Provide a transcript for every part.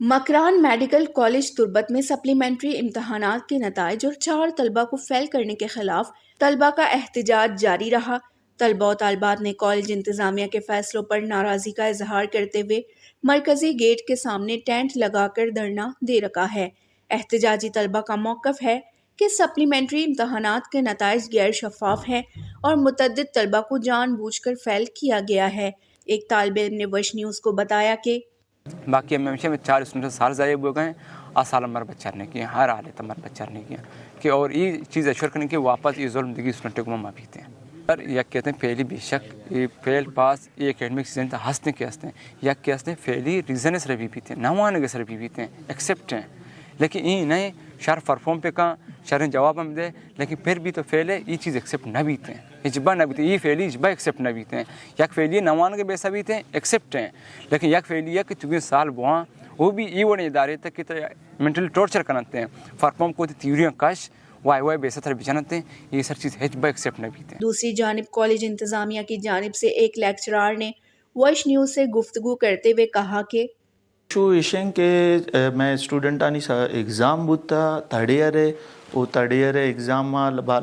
Makran medical college Turbat में supplementary इम्तहानात के नताइज और 4 तलबा को फेल करने के खिलाफ तलबा का एहतजाज जारी रहा। तलबा और तालिबात ने कॉलेज इंतजामिया के फैसलों पर नाराजगी का इजहार करते हुए मरकजी गेट के सामने टेंट लगाकर धरना दे रखा है। एहतजाजी तलबा का मौक़िफ़ है कि सप्लीमेंट्री इम्तहानात के नताइज गैर शफाफ हैं और मुतअद्दिद तलबा को जानबूझकर फेल किया गया है। एक तालिब इल्म ने वश न्यूज़ को बताया कि बाकी हमेशा में 4 स्टूडेंट साल ज़ाया हो गए और साल हमारे बच्चा ने किया, हर हाल है हमारे बच्चा ने किया कि और ये चीज़ अशोर करने के वापस ये जुल्म दिगी स्टूडेंट को माफ़ी थे पर या कहते हैं फेली बेशक ये फेल पास ये एकेडमिक सीजन था हंसने के हंसते हैं या क्या हंसते हैं फेली रीज़न सर भी थे नवान के सर भी थे एक्सेप्ट हैं लेकिन ये नहीं शर परफॉर्म पे का शर जवाब हम दे लेकिन फिर भी तो फेल है ये चीज़ एक्सेप्ट न भी थे इजबा न भी थे ये फेली इजबा एक्सेप्ट न भी थे यक फेली नवान के बेसा भी थे एक्सेप्ट हैं लेकिन यक फेली है कि चूँकि साल बुआ वो भी ये वोड़े इदारे तक कि मेंटल टॉर्चर करते हैं परफॉर्म को थ्योरियाँ कश वाई बेसा थर बिछाते हैं ये सर चीज़ हिजबा एक्सेप्ट न भी थे। दूसरी जानिब कॉलेज इंतजामिया की जानिब से एक लेक्चरार ने वॉइस न्यूज़ से गुफ्तगू करते हुए कहा कि इशें के मैं स्टूडेंट आनी एग्ज़ाम बुता थर्ड ईयर है वो थर्ड ईयर एग्ज़ाम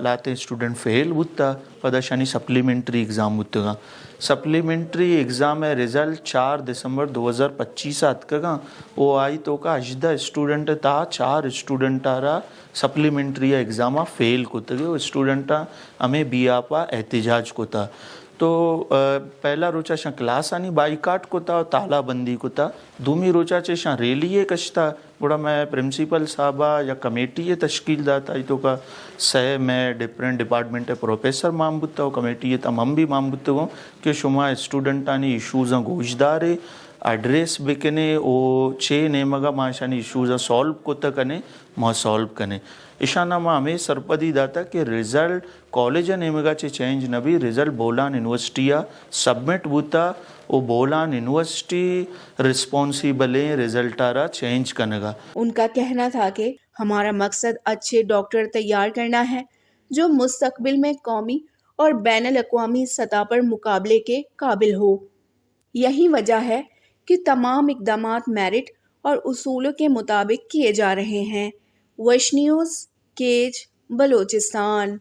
लाते स्टूडेंट फेल बुता पदाशानी सप्लीमेंट्री एग्ज़ाम बुतगा सप्लीमेंट्री एग्ज़ाम है रिज़ल्ट 4 दिसंबर 2025 का वो आई तो का अजदा स्टूडेंट था 4 स्टूडेंट आरा सप्लीमेंट्री एग्ज़ाम फेल को वो स्टूडेंट हमें बी आपा एहतजाज को था तो पहला रोचा शा क्लास आनी बाइकाट को था तालाबंदी को था दूमी रोचा चे शा रैली कशता बड़ा मैं प्रिंसिपल साहबा या कमेटी तश्कील दाता तो का सह मैं डिफरेंट डिपार्टमेंट प्रोफेसर मामबुत्ता हो कमेटी तमाम भी मामबुत्ता हो कि शुमा स्टूडेंटानी इशूज़ गोशदार एड्रेस बिकने ओ छे नेमगा माशानी इशूज़ सॉल्व को कने मां सॉल्व कने इशाना मां हमें सरपदी दाता कि रिजल्ट कॉलेज नेमगा चे चेंज न भी रिजल्ट बोलान यूनिवर्सिटी सबमिट बुता वो बोलान यूनिवर्सिटी रिस्पॉन्सिबल रिजल्ट आरा चेंज कनेगा। उनका कहना था कि हमारा मकसद अच्छे डॉक्टर तैयार करना है जो मुस्तकबिल में कौमी और बैनुल अक़वामी सतह पर मुकाबले के काबिल हो। यही वजह है कि तमाम इक़दामात मेरिट और उसूलों के मुताबिक किए जा रहे हैं। वश न्यूज़ केज बलोचिस्तान।